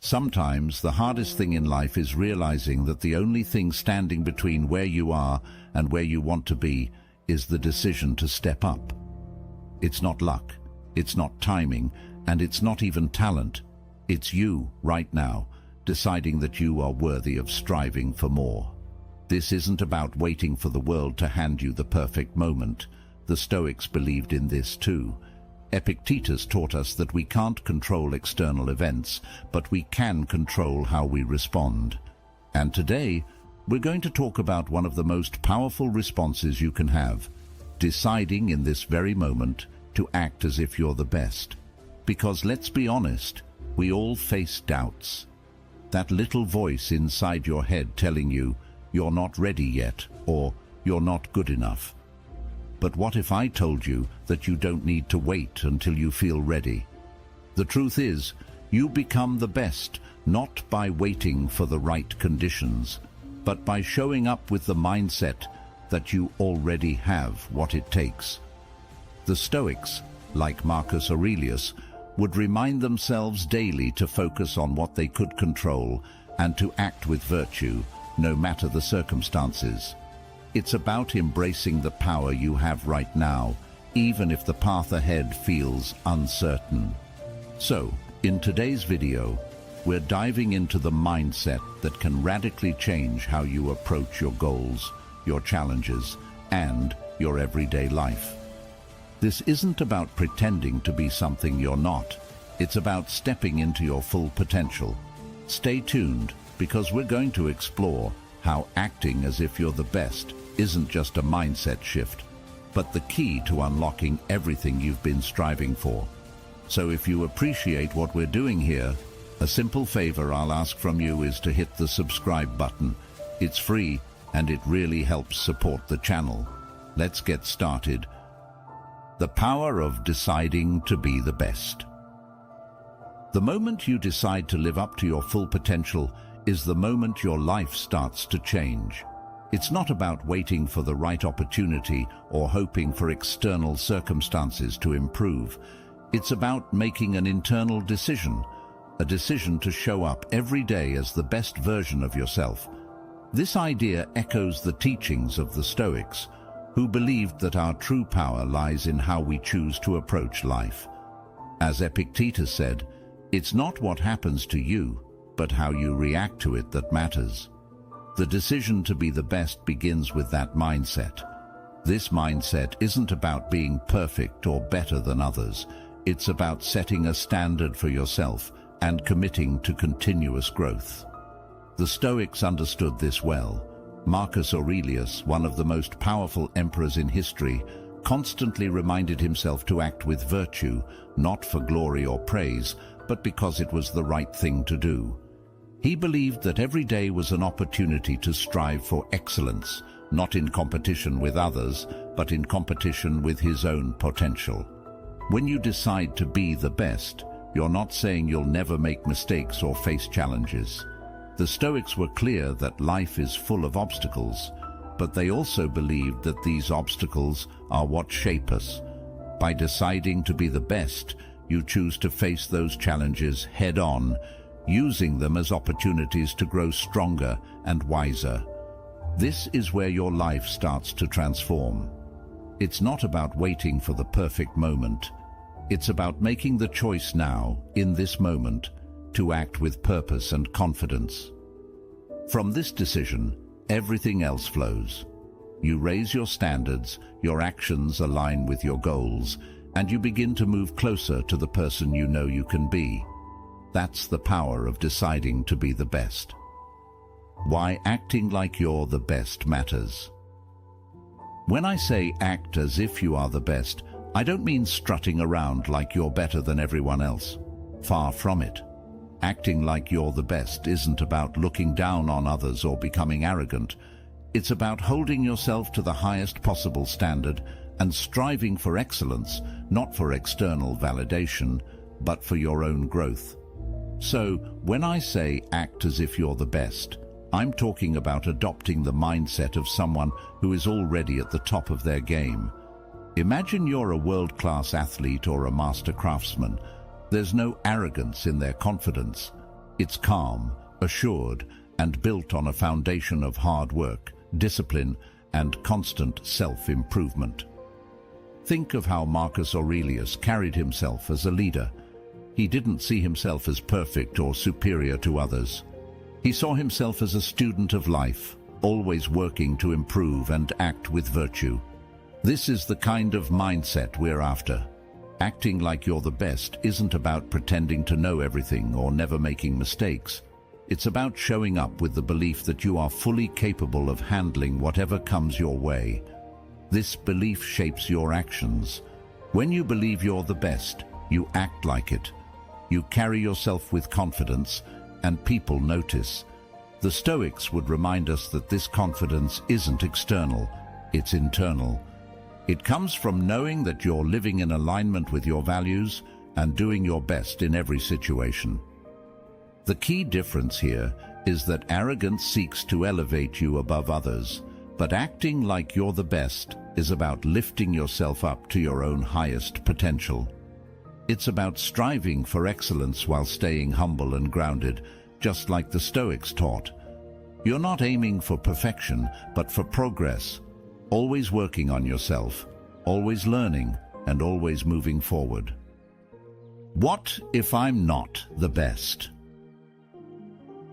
Sometimes the hardest thing in life is realizing that the only thing standing between where you are and where you want to be is the decision to step up. It's not luck, it's not timing, and it's not even talent. It's you, right now, deciding that you are worthy of striving for more. This isn't about waiting for the world to hand you the perfect moment. The Stoics believed in this too. Epictetus taught us that we can't control external events, but we can control how we respond. And today, we're going to talk about one of the most powerful responses you can have, deciding in this very moment to act as if you're the best. Because let's be honest, we all face doubts. That little voice inside your head telling you, you're not ready yet, or you're not good enough. But what if I told you that you don't need to wait until you feel ready? The truth is, you become the best, not by waiting for the right conditions, but by showing up with the mindset that you already have what it takes. The Stoics, like Marcus Aurelius, would remind themselves daily to focus on what they could control and to act with virtue, no matter the circumstances. It's about embracing the power you have right now, even if the path ahead feels uncertain. So, in today's video, we're diving into the mindset that can radically change how you approach your goals, your challenges, and your everyday life. This isn't about pretending to be something you're not. It's about stepping into your full potential. Stay tuned, because we're going to explore how acting as if you're the best isn't just a mindset shift, but the key to unlocking everything you've been striving for. So if you appreciate what we're doing here, a simple favor I'll ask from you is to hit the subscribe button. It's free, and it really helps support the channel. Let's get started. The power of deciding to be the best. The moment you decide to live up to your full potential is the moment your life starts to change. It's not about waiting for the right opportunity or hoping for external circumstances to improve. It's about making an internal decision, a decision to show up every day as the best version of yourself. This idea echoes the teachings of the Stoics, who believed that our true power lies in how we choose to approach life. As Epictetus said, it's not what happens to you, but how you react to it that matters. The decision to be the best begins with that mindset. This mindset isn't about being perfect or better than others. It's about setting a standard for yourself and committing to continuous growth. The Stoics understood this well. Marcus Aurelius, one of the most powerful emperors in history, constantly reminded himself to act with virtue, not for glory or praise, but because it was the right thing to do. He believed that every day was an opportunity to strive for excellence, not in competition with others, but in competition with his own potential. When you decide to be the best, you're not saying you'll never make mistakes or face challenges. The Stoics were clear that life is full of obstacles, but they also believed that these obstacles are what shape us. By deciding to be the best, you choose to face those challenges head-on, using them as opportunities to grow stronger and wiser. This is where your life starts to transform. It's not about waiting for the perfect moment. It's about making the choice now, in this moment, to act with purpose and confidence. From this decision, everything else flows. You raise your standards, your actions align with your goals, and you begin to move closer to the person you know you can be. That's the power of deciding to be the best. Why acting like you're the best matters. When I say act as if you are the best, I don't mean strutting around like you're better than everyone else. Far from it. Acting like you're the best isn't about looking down on others or becoming arrogant. It's about holding yourself to the highest possible standard and striving for excellence, not for external validation, but for your own growth. So, when I say act as if you're the best, I'm talking about adopting the mindset of someone who is already at the top of their game. Imagine you're a world-class athlete or a master craftsman. There's no arrogance in their confidence. It's calm, assured, and built on a foundation of hard work, discipline, and constant self-improvement. Think of how Marcus Aurelius carried himself as a leader. He didn't see himself as perfect or superior to others. He saw himself as a student of life, always working to improve and act with virtue. This is the kind of mindset we're after. Acting like you're the best isn't about pretending to know everything or never making mistakes. It's about showing up with the belief that you are fully capable of handling whatever comes your way. This belief shapes your actions. When you believe you're the best, you act like it. You carry yourself with confidence, and people notice. The Stoics would remind us that this confidence isn't external, it's internal. It comes from knowing that you're living in alignment with your values and doing your best in every situation. The key difference here is that arrogance seeks to elevate you above others, but acting like you're the best is about lifting yourself up to your own highest potential. It's about striving for excellence while staying humble and grounded, just like the Stoics taught. You're not aiming for perfection, but for progress, always working on yourself, always learning, and always moving forward. What if I'm not the best?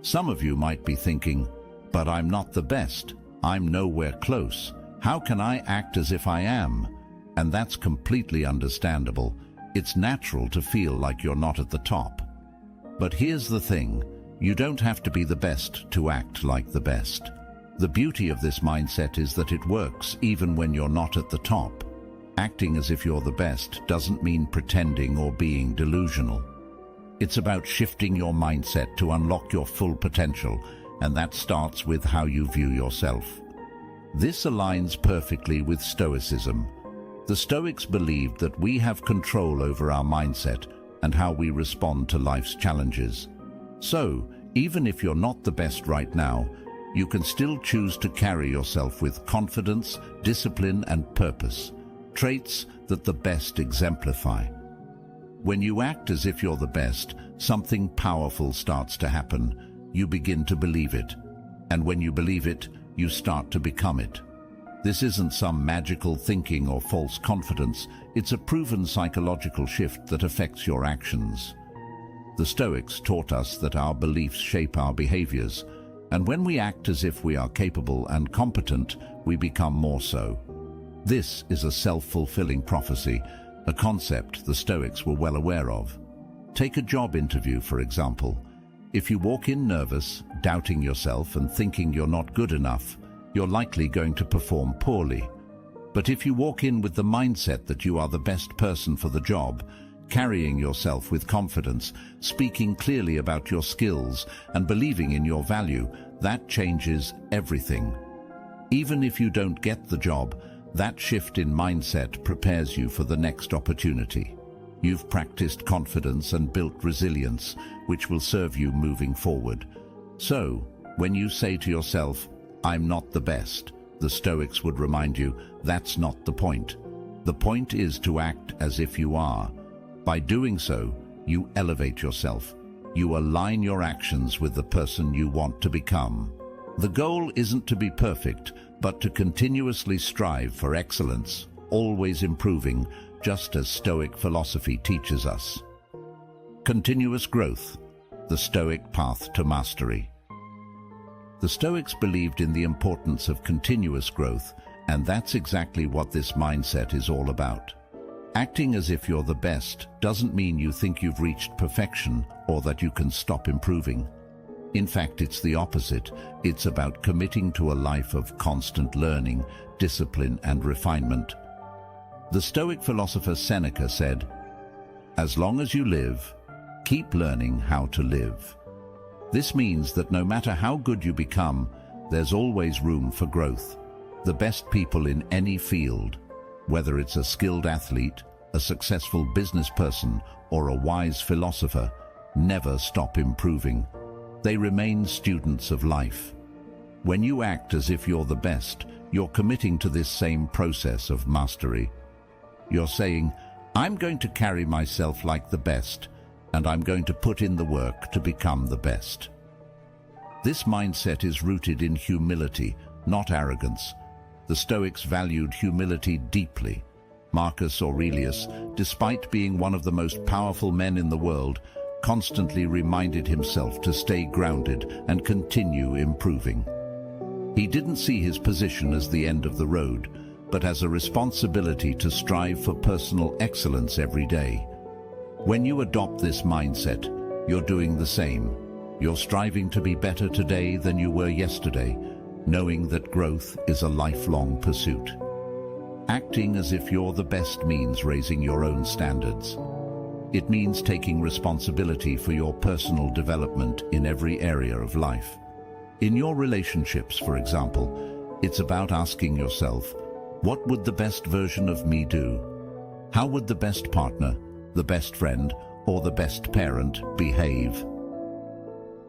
Some of you might be thinking, but I'm not the best. I'm nowhere close. How can I act as if I am? And that's completely understandable. It's natural to feel like you're not at the top. But here's the thing, you don't have to be the best to act like the best. The beauty of this mindset is that it works even when you're not at the top. Acting as if you're the best doesn't mean pretending or being delusional. It's about shifting your mindset to unlock your full potential, and that starts with how you view yourself. This aligns perfectly with Stoicism. The Stoics believed that we have control over our mindset and how we respond to life's challenges. So, even if you're not the best right now, you can still choose to carry yourself with confidence, discipline, and purpose, traits that the best exemplify. When you act as if you're the best, something powerful starts to happen. You begin to believe it. And when you believe it, you start to become it. This isn't some magical thinking or false confidence. It's a proven psychological shift that affects your actions. The Stoics taught us that our beliefs shape our behaviors, and when we act as if we are capable and competent, we become more so. This is a self-fulfilling prophecy, a concept the Stoics were well aware of. Take a job interview, for example. If you walk in nervous, doubting yourself and thinking you're not good enough, you're likely going to perform poorly. But if you walk in with the mindset that you are the best person for the job, carrying yourself with confidence, speaking clearly about your skills, and believing in your value, that changes everything. Even if you don't get the job, that shift in mindset prepares you for the next opportunity. You've practiced confidence and built resilience, which will serve you moving forward. So, when you say to yourself, "I'm not the best," the Stoics would remind you, that's not the point. The point is to act as if you are. By doing so, you elevate yourself. You align your actions with the person you want to become. The goal isn't to be perfect, but to continuously strive for excellence, always improving, just as Stoic philosophy teaches us. Continuous growth, the Stoic path to mastery. The Stoics believed in the importance of continuous growth, and that's exactly what this mindset is all about. Acting as if you're the best doesn't mean you think you've reached perfection or that you can stop improving. In fact, it's the opposite. It's about committing to a life of constant learning, discipline, and refinement. The Stoic philosopher Seneca said, "As long as you live, keep learning how to live." This means that no matter how good you become, there's always room for growth. The best people in any field, whether it's a skilled athlete, a successful business person, or a wise philosopher, never stop improving. They remain students of life. When you act as if you're the best, you're committing to this same process of mastery. You're saying, "I'm going to carry myself like the best," and I'm going to put in the work to become the best. This mindset is rooted in humility, not arrogance. The Stoics valued humility deeply. Marcus Aurelius, despite being one of the most powerful men in the world, constantly reminded himself to stay grounded and continue improving. He didn't see his position as the end of the road, but as a responsibility to strive for personal excellence every day. When you adopt this mindset, you're doing the same. You're striving to be better today than you were yesterday, knowing that growth is a lifelong pursuit. Acting as if you're the best means raising your own standards. It means taking responsibility for your personal development in every area of life. In your relationships, for example, it's about asking yourself, what would the best version of me do? How would the best partner, the best friend, or the best parent behave?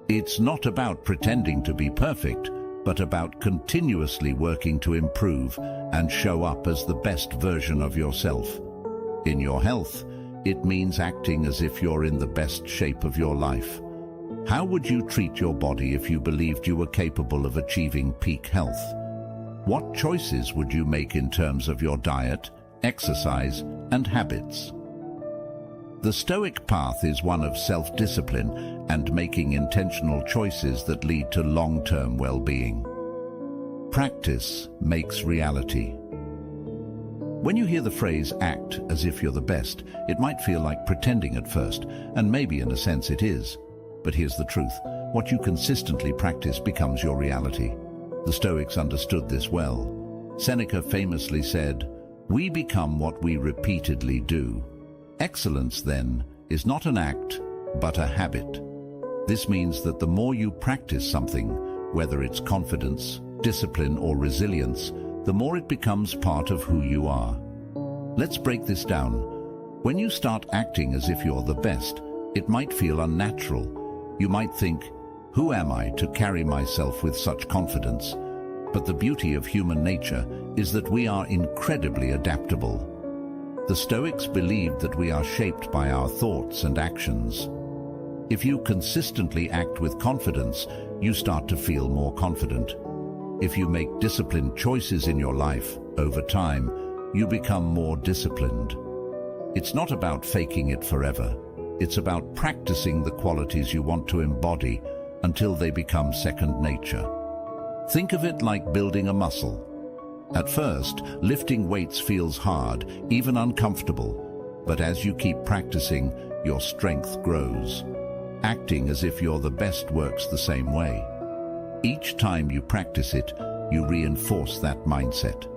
It's not about pretending to be perfect, but about continuously working to improve and show up as the best version of yourself. In your health, it means acting as if you're in the best shape of your life. How would you treat your body if you believed you were capable of achieving peak health? What choices would you make in terms of your diet, exercise, and habits? The Stoic path is one of self-discipline and making intentional choices that lead to long-term well-being. Practice makes reality. When you hear the phrase act as if you're the best, it might feel like pretending at first, and maybe in a sense it is. But here's the truth. What you consistently practice becomes your reality. The Stoics understood this well. Seneca famously said, "We become what we repeatedly do." Excellence, then, is not an act, but a habit. This means that the more you practice something, whether it's confidence, discipline, or resilience, the more it becomes part of who you are. Let's break this down. When you start acting as if you're the best, it might feel unnatural. You might think, who am I to carry myself with such confidence? But the beauty of human nature is that we are incredibly adaptable. The Stoics believed that we are shaped by our thoughts and actions. If you consistently act with confidence, you start to feel more confident. If you make disciplined choices in your life, over time, you become more disciplined. It's not about faking it forever. It's about practicing the qualities you want to embody until they become second nature. Think of it like building a muscle. At first, lifting weights feels hard, even uncomfortable, but as you keep practicing, your strength grows. Acting as if you're the best works the same way. Each time you practice it, you reinforce that mindset,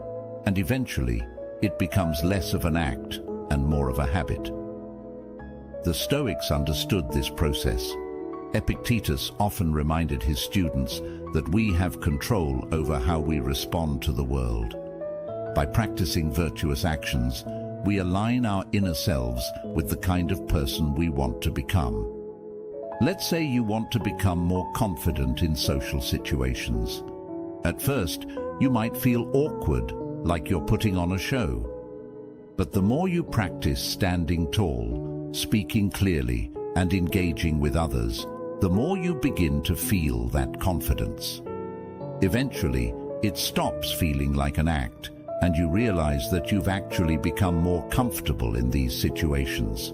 and eventually, it becomes less of an act and more of a habit. The Stoics understood this process. Epictetus often reminded his students that we have control over how we respond to the world. By practicing virtuous actions, we align our inner selves with the kind of person we want to become. Let's say you want to become more confident in social situations. At first, you might feel awkward, like you're putting on a show. But the more you practice standing tall, speaking clearly, and engaging with others, the more you begin to feel that confidence. Eventually, it stops feeling like an act, and you realize that you've actually become more comfortable in these situations.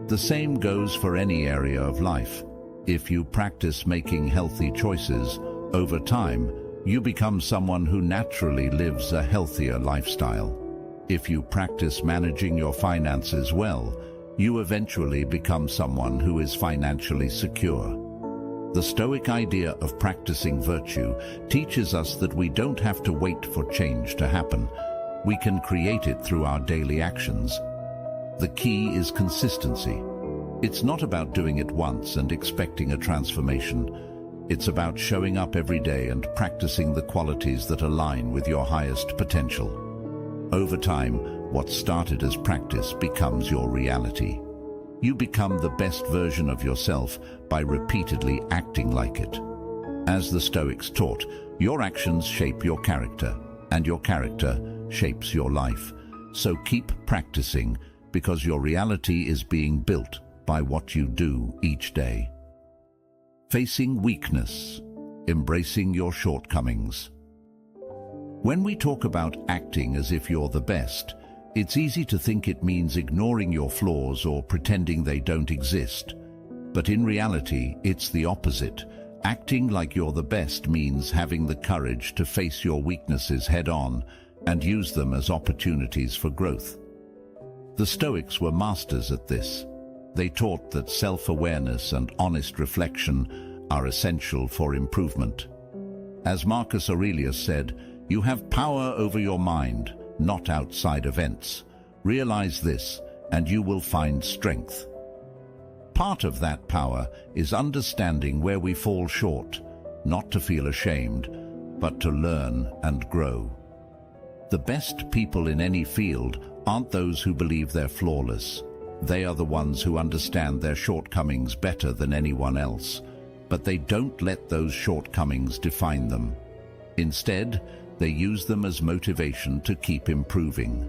The same goes for any area of life. If you practice making healthy choices, over time, you become someone who naturally lives a healthier lifestyle. If you practice managing your finances well, you eventually become someone who is financially secure. The Stoic idea of practicing virtue teaches us that we don't have to wait for change to happen. We can create it through our daily actions. The key is consistency. It's not about doing it once and expecting a transformation. It's about showing up every day and practicing the qualities that align with your highest potential. Over time, what started as practice becomes your reality. You become the best version of yourself by repeatedly acting like it. As the Stoics taught, your actions shape your character, and your character shapes your life. So keep practicing, because your reality is being built by what you do each day. Facing weakness, embracing your shortcomings. When we talk about acting as if you're the best, it's easy to think it means ignoring your flaws or pretending they don't exist. But in reality, it's the opposite. Acting like you're the best means having the courage to face your weaknesses head-on and use them as opportunities for growth. The Stoics were masters at this. They taught that self-awareness and honest reflection are essential for improvement. As Marcus Aurelius said, "You have power over your mind, not outside events. Realize this, and you will find strength." Part of that power is understanding where we fall short, not to feel ashamed, but to learn and grow. The best people in any field aren't those who believe they're flawless. They are the ones who understand their shortcomings better than anyone else, but they don't let those shortcomings define them. Instead, they use them as motivation to keep improving.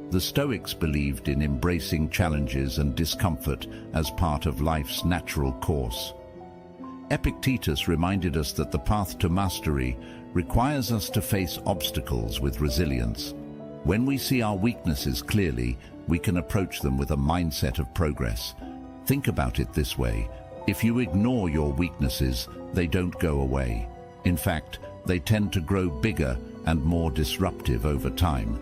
The Stoics believed in embracing challenges and discomfort as part of life's natural course. Epictetus reminded us that the path to mastery requires us to face obstacles with resilience. When we see our weaknesses clearly, we can approach them with a mindset of progress. Think about it this way: if you ignore your weaknesses, they don't go away. In fact, they tend to grow bigger and more disruptive over time.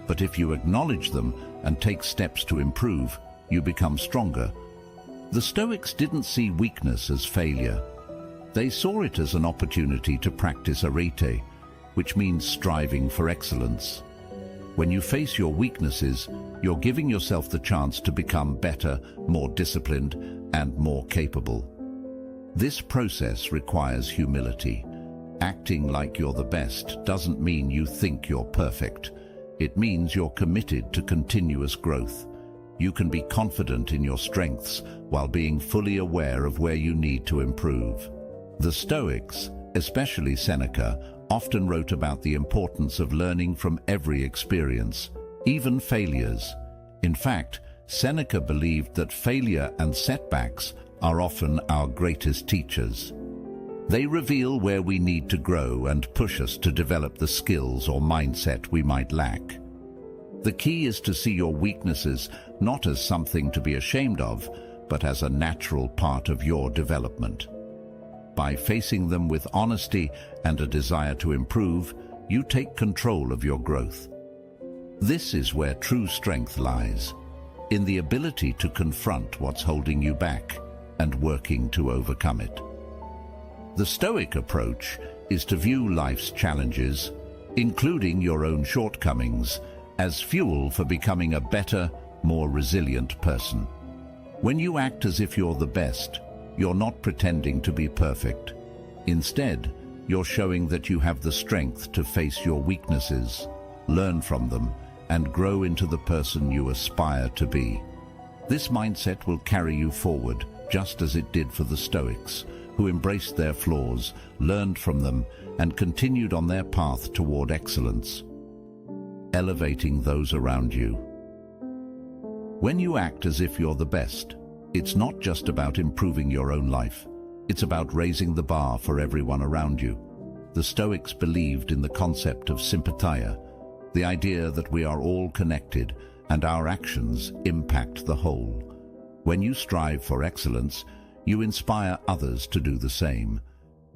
But if you acknowledge them and take steps to improve, you become stronger. The Stoics didn't see weakness as failure. They saw it as an opportunity to practice arete, which means striving for excellence. When you face your weaknesses, you're giving yourself the chance to become better, more disciplined, and more capable. This process requires humility. Acting like you're the best doesn't mean you think you're perfect. It means you're committed to continuous growth. You can be confident in your strengths while being fully aware of where you need to improve. The Stoics, especially Seneca, often wrote about the importance of learning from every experience, even failures. In fact, Seneca believed that failure and setbacks are often our greatest teachers. They reveal where we need to grow and push us to develop the skills or mindset we might lack. The key is to see your weaknesses not as something to be ashamed of, but as a natural part of your development. By facing them with honesty and a desire to improve, you take control of your growth. This is where true strength lies, in the ability to confront what's holding you back and working to overcome it. The Stoic approach is to view life's challenges, including your own shortcomings, as fuel for becoming a better, more resilient person. When you act as if you're the best, you're not pretending to be perfect. Instead, you're showing that you have the strength to face your weaknesses, learn from them, and grow into the person you aspire to be. This mindset will carry you forward, just as it did for the Stoics, who embraced their flaws, learned from them, and continued on their path toward excellence, elevating those around you. When you act as if you're the best, it's not just about improving your own life. It's about raising the bar for everyone around you. The Stoics believed in the concept of sympatheia, the idea that we are all connected and our actions impact the whole. When you strive for excellence, you inspire others to do the same.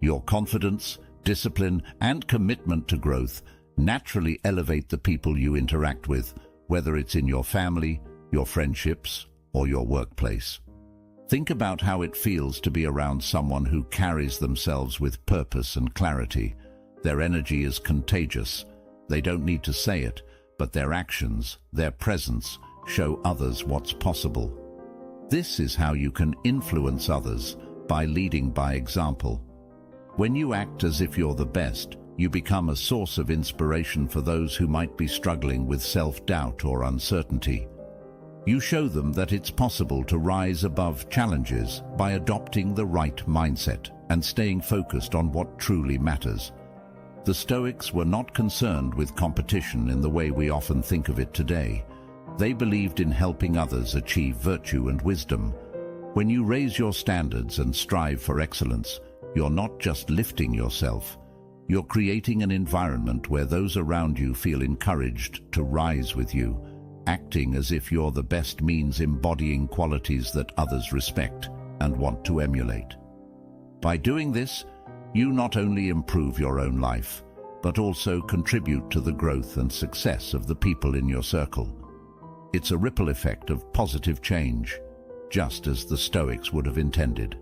Your confidence, discipline, and commitment to growth naturally elevate the people you interact with, whether it's in your family, your friendships, or your workplace. Think about how it feels to be around someone who carries themselves with purpose and clarity. Their energy is contagious. They don't need to say it, but their actions, their presence, show others what's possible. This is how you can influence others, by leading by example. When you act as if you're the best, you become a source of inspiration for those who might be struggling with self-doubt or uncertainty. You show them that it's possible to rise above challenges by adopting the right mindset and staying focused on what truly matters. The Stoics were not concerned with competition in the way we often think of it today. They believed in helping others achieve virtue and wisdom. When you raise your standards and strive for excellence, you're not just lifting yourself, you're creating an environment where those around you feel encouraged to rise with you. Acting as if you're the best means embodying qualities that others respect and want to emulate. By doing this, you not only improve your own life, but also contribute to the growth and success of the people in your circle. It's a ripple effect of positive change, just as the Stoics would have intended.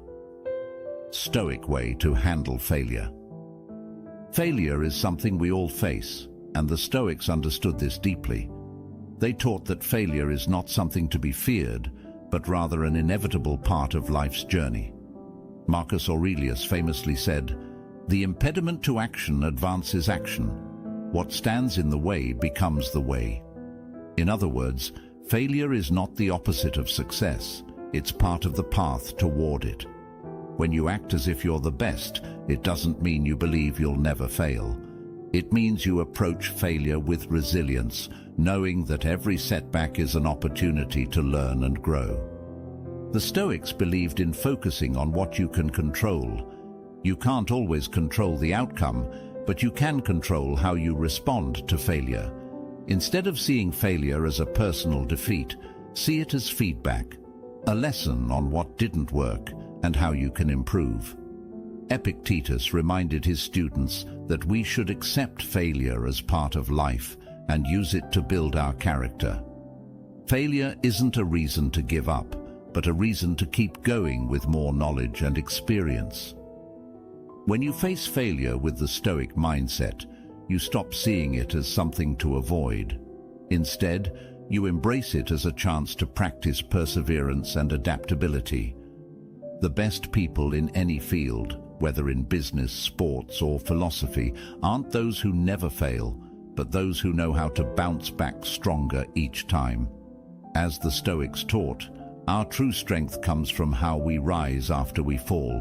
Stoic way to handle failure. Failure is something we all face, and the Stoics understood this deeply. They taught that failure is not something to be feared, but rather an inevitable part of life's journey. Marcus Aurelius famously said, "The impediment to action advances action. What stands in the way becomes the way." In other words, failure is not the opposite of success, it's part of the path toward it. When you act as if you're the best, it doesn't mean you believe you'll never fail. It means you approach failure with resilience, knowing that every setback is an opportunity to learn and grow. The Stoics believed in focusing on what you can control. You can't always control the outcome, but you can control how you respond to failure. Instead of seeing failure as a personal defeat, see it as feedback, a lesson on what didn't work and how you can improve. Epictetus reminded his students that we should accept failure as part of life and use it to build our character. Failure isn't a reason to give up, but a reason to keep going with more knowledge and experience. When you face failure with the Stoic mindset, you stop seeing it as something to avoid. Instead, you embrace it as a chance to practice perseverance and adaptability. The best people in any field, whether in business, sports, or philosophy, aren't those who never fail, but those who know how to bounce back stronger each time. As the Stoics taught, our true strength comes from how we rise after we fall.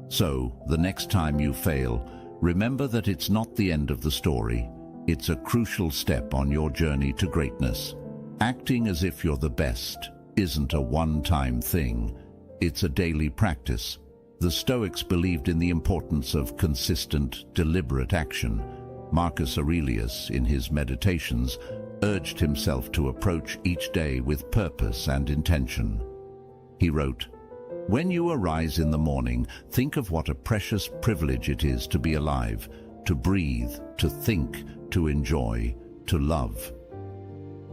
So, the next time you fail, remember that it's not the end of the story. It's a crucial step on your journey to greatness. Acting as if you're the best isn't a one-time thing. It's a daily practice. The Stoics believed in the importance of consistent, deliberate action. Marcus Aurelius, in his Meditations, urged himself to approach each day with purpose and intention. He wrote, "When you arise in the morning, think of what a precious privilege it is to be alive, to breathe, to think, to enjoy, to love."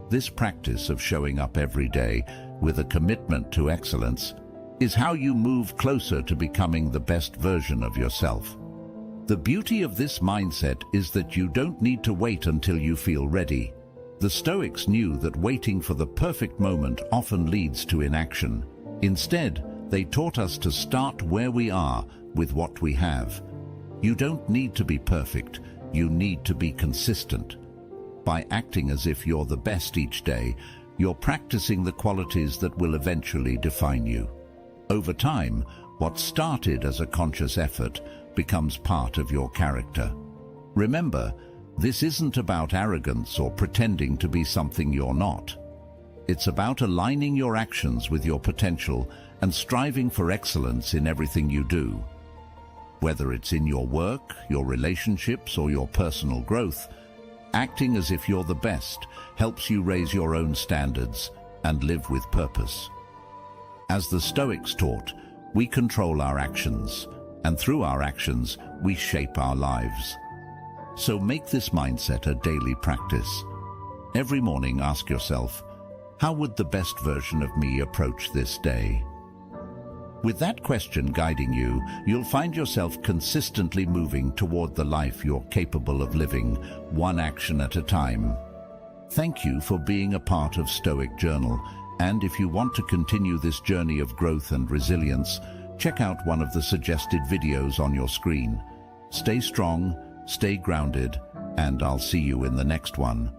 This practice of showing up every day with a commitment to excellence is how you move closer to becoming the best version of yourself. The beauty of this mindset is that you don't need to wait until you feel ready. The Stoics knew that waiting for the perfect moment often leads to inaction. Instead, they taught us to start where we are with what we have. You don't need to be perfect, you need to be consistent. By acting as if you're the best each day, you're practicing the qualities that will eventually define you. Over time, what started as a conscious effort becomes part of your character. Remember, this isn't about arrogance or pretending to be something you're not. It's about aligning your actions with your potential and striving for excellence in everything you do. Whether it's in your work, your relationships, or your personal growth, acting as if you're the best helps you raise your own standards and live with purpose. As the Stoics taught, we control our actions, and through our actions, we shape our lives. So make this mindset a daily practice. Every morning, ask yourself, how would the best version of me approach this day? With that question guiding you, you'll find yourself consistently moving toward the life you're capable of living, one action at a time. Thank you for being a part of Stoic Journal, and if you want to continue this journey of growth and resilience, check out one of the suggested videos on your screen. Stay strong, stay grounded, and I'll see you in the next one.